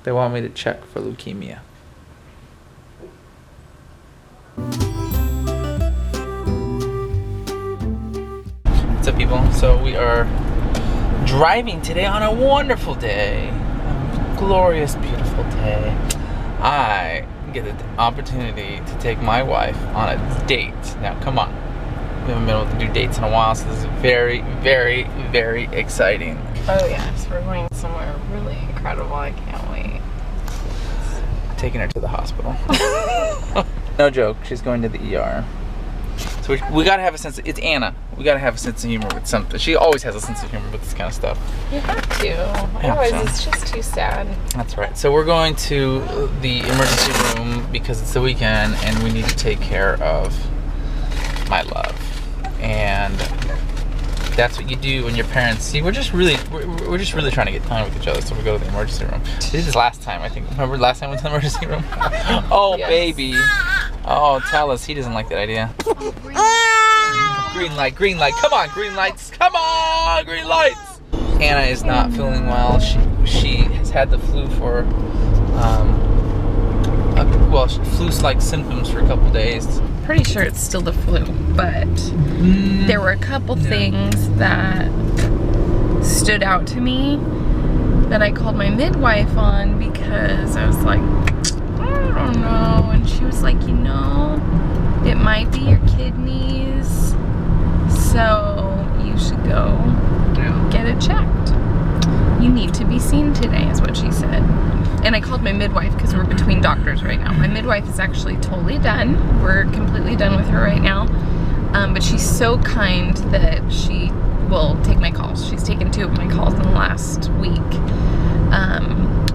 They want me to check for leukemia. What's up, people? So we are driving today on a wonderful day. A glorious, beautiful day. I get the opportunity to take my wife on a date. Now, come on. We haven't been able to do dates in a while, so this is very, very, very exciting. Oh yes, we're going somewhere really incredible. I can't wait. Taking her to the hospital. No joke, she's going to the ER. So we gotta have a sense of, it's Anna. We gotta have a sense of humor with something. She always has a sense of humor with this kind of stuff. You have to. Otherwise it's just too sad. That's right. So we're going to the emergency room because it's the weekend and we need to take care of my love. And that's what you do when your parents see. We're just really trying to get time with each other, so we go to the emergency room. This is last time, I think. Remember last time we went to the emergency room? Oh, yes. Baby. Oh, tell us. He doesn't like that idea. Green light, green light. Come on, green lights. Come on, green lights. Anna is not feeling well. She has had the flu for, flu-like symptoms for a couple days. Pretty sure it's still the flu, but there were a couple things that stood out to me that I called my midwife on because I was like, I don't know, and she was like, you know, it might be your kidneys, so you should go get it checked. You need to be seen today, is what she said. And I called my midwife because we're between doctors right now. My midwife is actually totally done. We're completely done with her right now. But she's so kind that she will take my calls. She's taken 2 of my calls in the last week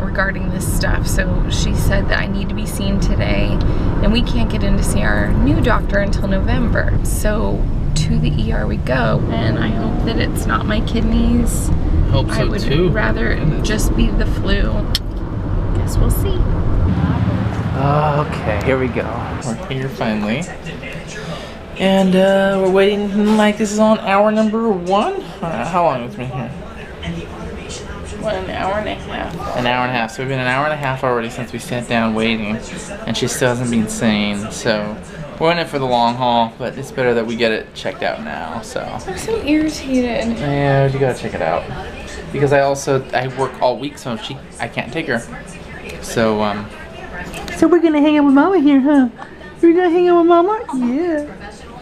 regarding this stuff. So she said that I need to be seen today. And we can't get in to see our new doctor until November. So to the ER we go. And I hope that it's not my kidneys. Hope so I would too. rather just be the flu. Guess we'll see. Okay, here we go. We're here finally. And we're waiting like this is on hour number 1? How long has it been here? 1 hour and a half. An hour and a half. So we've been an hour and a half already since we sat down waiting. And she still hasn't been sane. So we're in it for the long haul, but it's better that we get it checked out now. So I'm so irritated. yeah, you gotta check it out. Because I work all week, so I can't take her. So we're gonna hang out with Mama here, huh? We're gonna hang out with Mama? Yeah.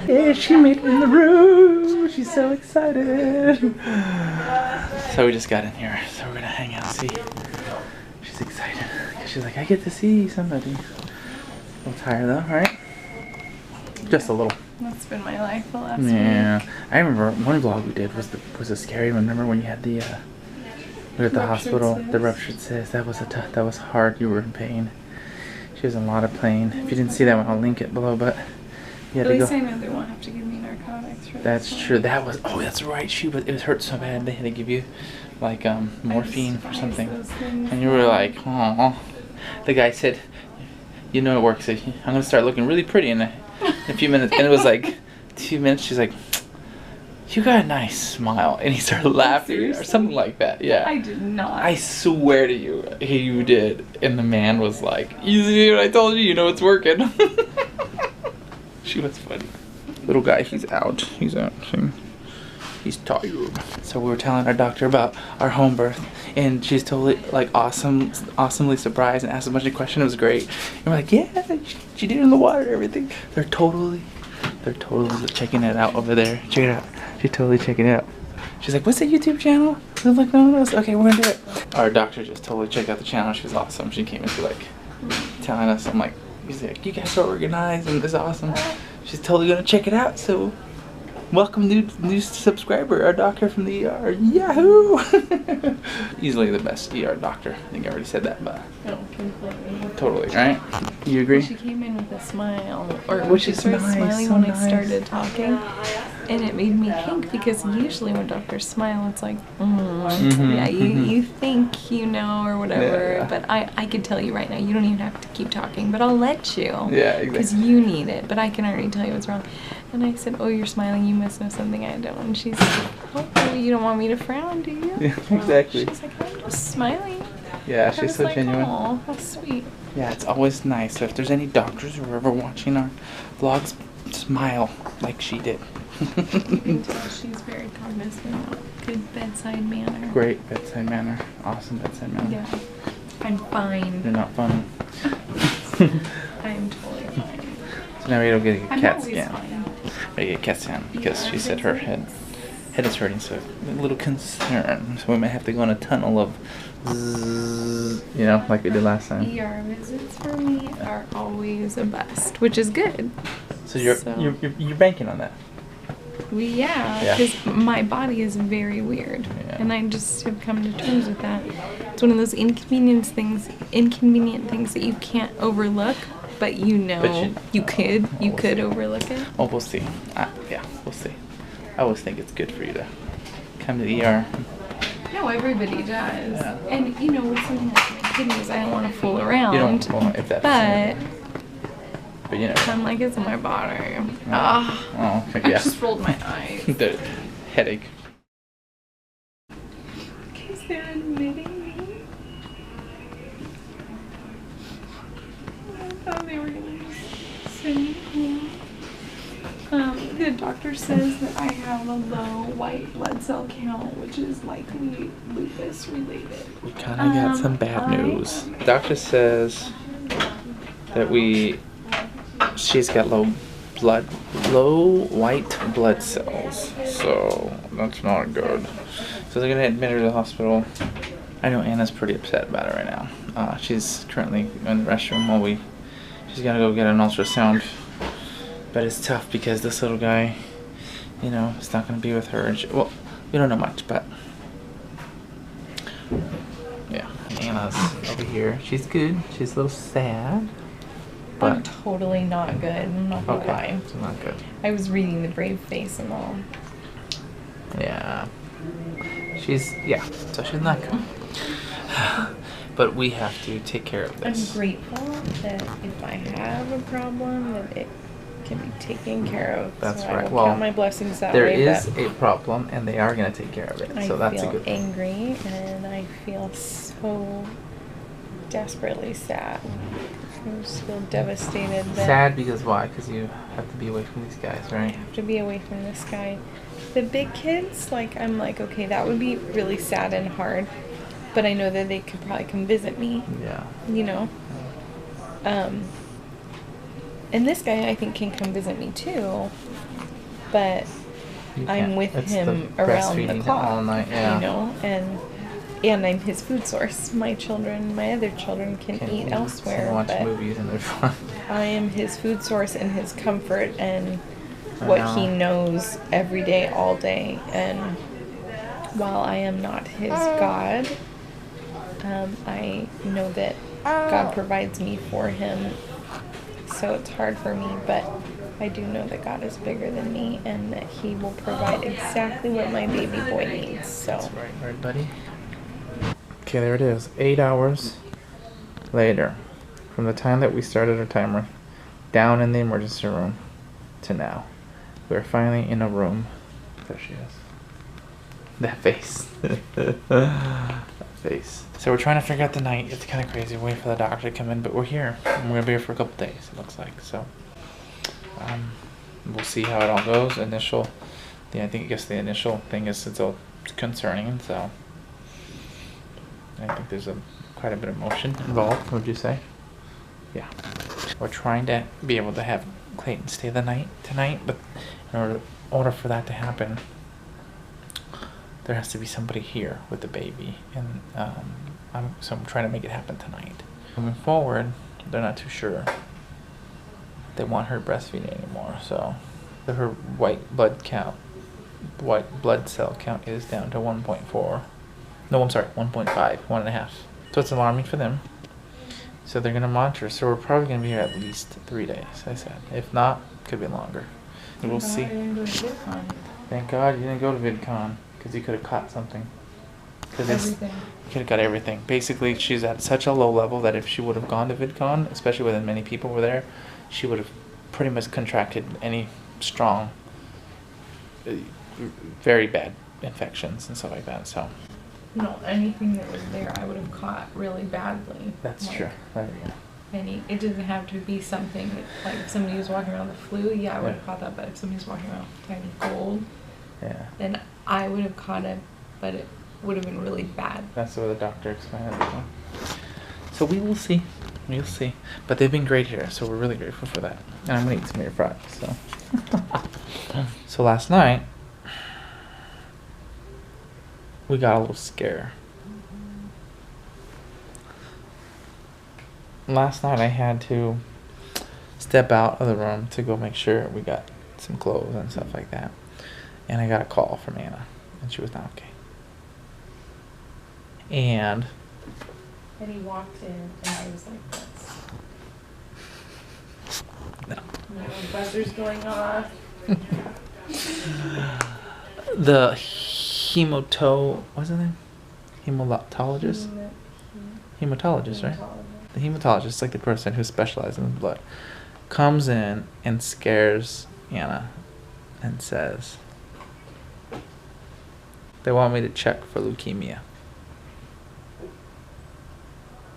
Yeah, she made it in the room. She's so excited. So we just got in here, so we're gonna hang out and see. She's excited. She's like, I get to see somebody. A little tired though, right? Just a little. That's been my life the last week. Yeah. I remember one vlog we did was a scary one. Remember when you had the we were at the hospital, the ruptured cyst. That was hard. You were in pain. She was in a lot of pain. If you didn't see that one, I'll link it below. But you had to go. At least I know they won't have to give me narcotics for That's this true. That was. Oh, that's right. It hurt so bad. They had to give you like morphine or something. And you were like, oh. The guy said, you know it works. I'm gonna start looking really pretty in a few minutes. And it was like 2 minutes. She's like, you got a nice smile. And he started laughing or something like that. Yeah. I did not. I swear to you, you did. And the man was like, you see what I told you? You know it's working. She was funny. Little guy, he's out. He's out. He's tired. So we were telling our doctor about our home birth. And she's totally like awesomely surprised and asked a bunch of questions. It was great. And we're like, yeah, she did it in the water and everything. They're totally checking it out over there. Check it out. She's totally checking it out. She's like, what's that YouTube channel? I'm like, no. Okay, we're gonna do it. Our doctor just totally checked out the channel. She was awesome. She came in to like telling us. I'm like, he's like, you guys are organized and this is awesome. She's totally gonna check it out. So welcome new subscriber, our doctor from the ER. Yahoo! Easily the best ER doctor. I think I already said that, but No, completely. totally, right? You agree? She came in with a smile, or Which she is started nice, smiling so when nice. I started talking, and it made me think because usually when doctors smile, it's like, yeah, you think you know or whatever. Yeah. But I could tell you right now, you don't even have to keep talking, but I'll let you. Yeah, exactly. Because you need it, but I can already tell you what's wrong. And I said, oh, you're smiling, you must know something I don't. And she's like, oh, you don't want me to frown, do you? Yeah, exactly. She's like, I'm just smiling. Yeah, I she's was so like, genuine. oh, how sweet. Yeah, it's always nice. So if there's any doctors who are ever watching our vlogs, smile like she did. You can tell she's very cognizant of good bedside manner. Great bedside manner. Awesome bedside manner. Yeah. I'm fine. You're not funny. I'm totally fine. So now we gotta get a I'm CAT always scan. fine. We get a CAT scan because Yeah, she said her head is hurting, so a little concern. So we might have to go in a tunnel of, zzz, you know, like we did last time. ER visits for me are always a bust, which is good. So you're banking on that. Yeah, because my body is very weird, and I just have come to terms with that. It's one of those inconvenient things that you can't overlook, but you know you could overlook it. Oh, we'll see. Yeah, we'll see. I always think it's good for you to come to the ER. No, everybody does. Yeah. And you know, with something like my kidneys, I don't want to fool around. You don't, well, if that's but you know. I'm like, it's in my body. Oh, okay, I yeah. just rolled my eyes. The headache. Because they're admitting me. I thought they were going to send me home. The doctor says that I have a low white blood cell count, which is likely lupus related. We kind of got some bad news. The doctor says that she's got low white blood cells, so that's not good. So they're gonna admit her to the hospital. I know Anna's pretty upset about it right now. She's currently in the restroom while she's gonna go get an ultrasound. But it's tough because this little guy, you know, is not gonna be with her. And well, we don't know much, but yeah. Anna's over here. She's good. She's a little sad. But I'm totally not good. I'm not gonna lie. It's not good. I was reading the brave face and all. Yeah. So she's not good. But we have to take care of this. I'm grateful that if I have a problem, that it can be taken care of. That's so right. I will Well, count my blessings that there way. is a problem, and they are going to take care of it. So that's a good thing. I feel angry, and I feel so desperately sad. I just feel devastated. That Sad because why? Because you have to be away from these guys, I right? have to be away from this guy. The big kids, like, I'm like, okay, that would be really sad and hard. But I know that they could probably come visit me. Yeah. You know? And this guy, I think, can come visit me too. But I'm with him around the clock. All night, yeah. You know? And I'm his food source. My other children can eat elsewhere. Watch but movies and they're fun. I am his food source and his comfort and what he knows every day, all day. And while I am not his God, I know that God provides me for him. So it's hard for me, but I do know that God is bigger than me and that he will provide exactly what my baby boy needs. So. That's right, buddy. Okay, there it is. 8 hours later, from the time that we started our timer, down in the emergency room, to now. We're finally in a room. There she is. That face. That face. So we're trying to figure out the night. It's kind of crazy. We're waiting for the doctor to come in, but we're here. And we're going to be here for a couple days, it looks like. So we'll see how it all goes. I guess the initial thing is it's all concerning, so I think there's quite a bit of emotion involved, would you say? Yeah. We're trying to be able to have Clayton stay the night tonight, but in order for that to happen, there has to be somebody here with the baby, and I'm trying to make it happen tonight. Moving forward, they're not too sure they want her breastfeeding anymore, so her white blood cell count is down to 1.4. No, I'm sorry, 1.5, 1.5. So it's alarming for them. So they're gonna monitor. So we're probably gonna be here at least 3 days, I said. If not, could be longer. We'll see. Thank God you didn't go to VidCon, because you could have caught something. Everything. You could have got everything. Basically, she's at such a low level that if she would have gone to VidCon, especially when many people were there, she would have pretty much contracted any strong, very bad infections and stuff like that. So No, anything that was there, I would have caught really badly. That's Like, true. There we go. It doesn't have to be something that, like if somebody was walking around the flu, yeah, I would have Yeah. caught that. But if somebody's walking around with tiny cold, Yeah. then I would have caught it, but it would have been really bad. That's what the doctor explained. So we will see. We'll see. But they've been great here, so we're really grateful for that. And I'm gonna eat some of your fries. So. So last night we got a little scare. Last night I had to step out of the room to go make sure we got some clothes and stuff like that. And I got a call from Anna, and she was not okay. And And he walked in, and I was like, "That's no. my buzzer's going off." The what's his name? Hematologist? Hematologist, right? The hematologist, like the person who specializes in blood, comes in and scares Anna and says, they want me to check for leukemia.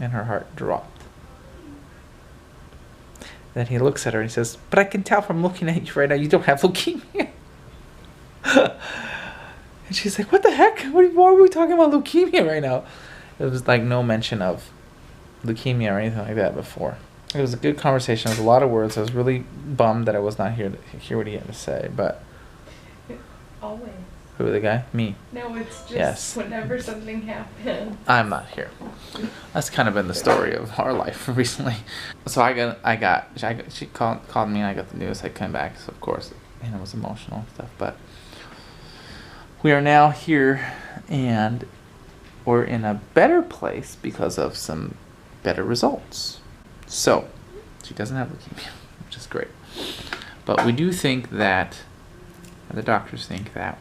And her heart dropped. Then he looks at her and he says, "But I can tell from looking at you right now, you don't have leukemia." And she's like, "What the heck? Why are we talking about leukemia right now?" It was like no mention of leukemia or anything like that before. It was a good conversation. It was a lot of words. I was really bummed that I was not here to hear what he had to say. But Always. who, the guy? Me. No, it's just Yes. whenever something happens. I'm not here. That's kind of been the story of our life recently. So she called me and I got the news. I came back, so of course, and it was emotional and stuff. But we are now here, and we're in a better place because of some better results. So she doesn't have leukemia, which is great. But we do think that, the doctors think that,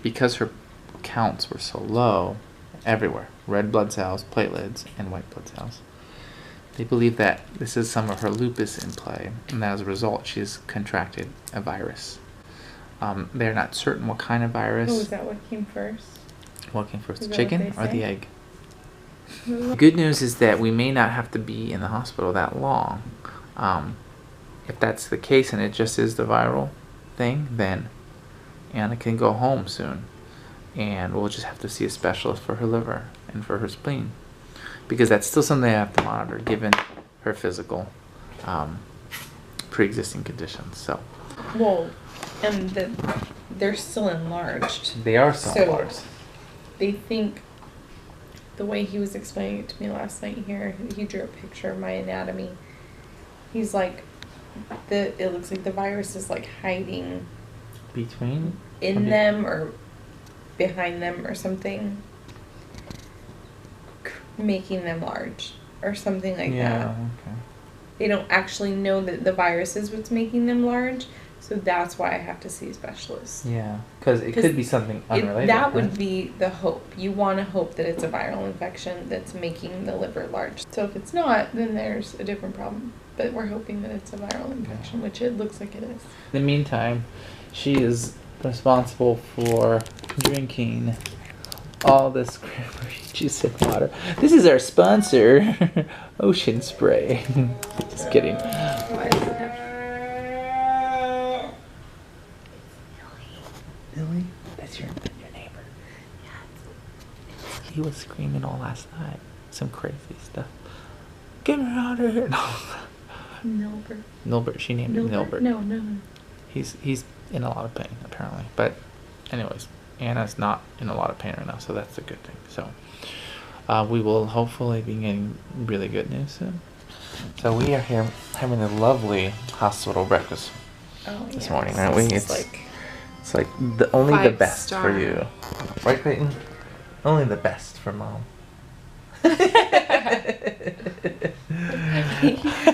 because her counts were so low everywhere, red blood cells, platelets, and white blood cells, they believe that this is some of her lupus in play, and that as a result she's contracted a virus. They're not certain what kind of virus. Oh, is that what came first? What came first, Is the that what chicken they or say? the egg? The good news is that we may not have to be in the hospital that long. If that's the case and it just is the viral thing, then Anna can go home soon. And we'll just have to see a specialist for her liver and for her spleen. Because that's still something I have to monitor given her physical pre-existing conditions. So Well, and they're still enlarged. they are so large. They think, the way he was explaining it to me last night here, he drew a picture of my anatomy. He's like, it looks like the virus is like hiding Between? in them or behind them or something, making them large or something like that. Yeah, okay. They don't actually know that the virus is what's making them large, so that's why I have to see a specialist. Yeah, because it could be something unrelated. That would right? be the hope. You want to hope that it's a viral infection that's making the liver large. So if it's not, then there's a different problem. But we're hoping that it's a viral infection, which it looks like it is. In the meantime, she is responsible for drinking all this cranberry juice and water. This is our sponsor, Ocean Spray. Just kidding. Why does it have Billy, that's your neighbor. He was screaming all last night. Some crazy stuff. Get her out of here. Nilbert? Nilbert. She named him Nilbert. No. He's in a lot of pain apparently. But anyways, Anna's not in a lot of pain right now, so that's a good thing. So we will hopefully be getting really good news soon. So we are here having a lovely hospital breakfast this morning, aren't we? It's like only the best for you, right, Clayton? Only the best for Mom.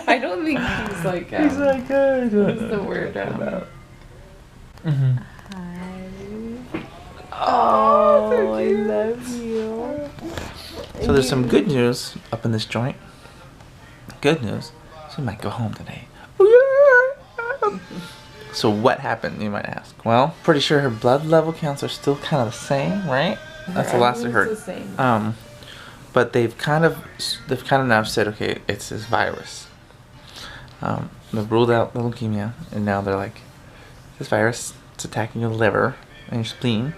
I don't think he's like. He's like, what's the word? Mm-hmm. Oh, I love you. So there's some good news up in this joint. Good news. She might go home today. So what happened, you might ask? Well, pretty sure her blood level counts are still kind of the same, right? That's the last I heard. It's the same. But they've kind of now said, okay, it's this virus. They've ruled out the leukemia, and now they're like, this virus, it's attacking your liver and your spleen,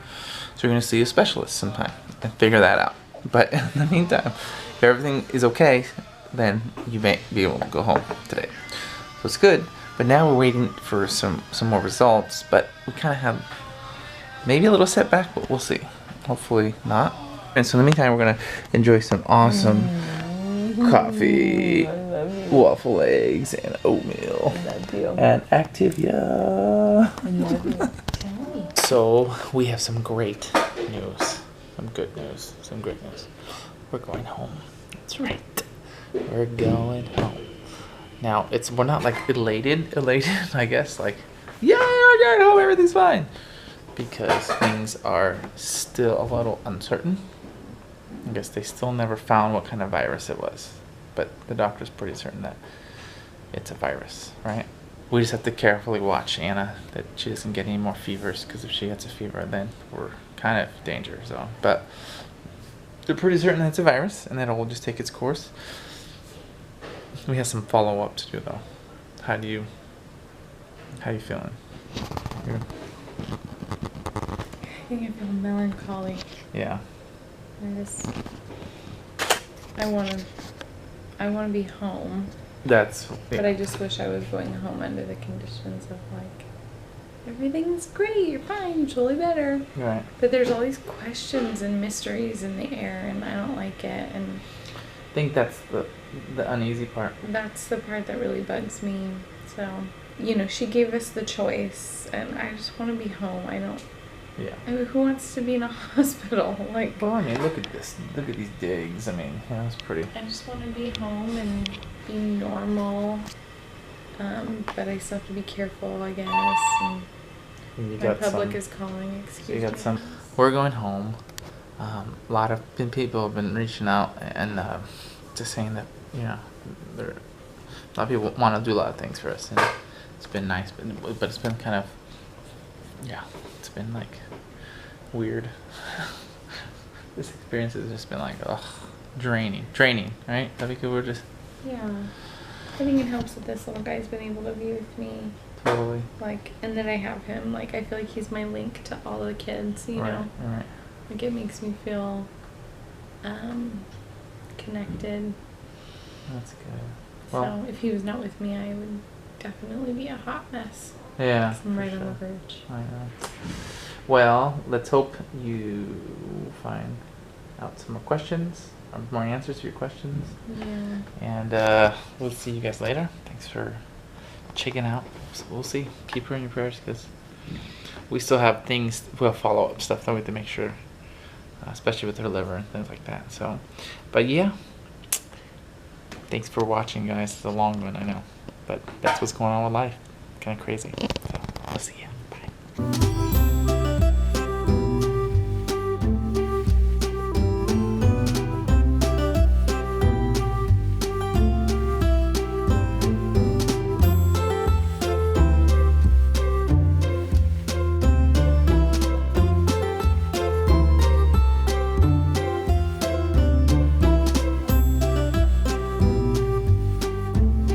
so you're gonna see a specialist sometime and figure that out. But in the meantime, if everything is okay, then you may be able to go home today. So it's good. But now we're waiting for some more results. But we kind of have maybe a little setback, but we'll see. Hopefully not. And so in the meantime, we're gonna enjoy some awesome coffee, waffle eggs, and oatmeal, and Activia. So we have some great news, some good news, some great news. We're going home. That's right. We're going home. Now we're not like elated, I guess, like, yeah, we're going home, everything's fine. Because things are still a little uncertain. I guess they still never found what kind of virus it was. But the doctor's pretty certain that it's a virus, right? We just have to carefully watch Anna, that she doesn't get any more fevers, because if she gets a fever, then we're kind of danger zone. But they're pretty certain that it's a virus, and that it will just take its course. We have some follow-up to do, though. How you feeling? You're... I think I feel melancholy. Yeah. I want to be home. That's... But I just wish I was going home under the conditions of like, everything's great, you're fine, you're totally better. Right. But there's all these questions and mysteries in the air, and I don't like it. And I think that's the uneasy part. that's the part that really bugs me. So, you know, she gave us the choice, and I just want to be home. I don't... Yeah. I mean, who wants to be in a hospital? Like, well, I mean, look at this. Look at these digs. I mean, you know, it's pretty. I just want to be home and be normal. But I still have to be careful, I guess. And my public is calling. Excuse me. We're going home. A lot of people have been reaching out and just saying that, you know, a lot of people want to do a lot of things for us, and it's been nice, but it's been kind of, yeah, it's been like weird. This experience has just been like, ugh, draining, right? I think we're just... Yeah. I think it helps that this little guy's been able to be with me. Totally. Like, and then I have him. Like, I feel like he's my link to all the kids, you know? Right. Like, it makes me feel connected. That's good. Well, so if he was not with me, I would definitely be a hot mess. Yeah. I'm right on the verge. I know. Well, let's hope you find out some more questions, or more answers to your questions. Yeah. And we'll see you guys later. Thanks for checking out. So we'll see. Keep her in your prayers, because we still have things, we'll follow up stuff that we have to make sure, especially with her liver and things like that. So, but yeah. Thanks for watching, guys. It's a long one, I know. But that's what's going on with life. Kind of crazy. So, we'll see you. Bye.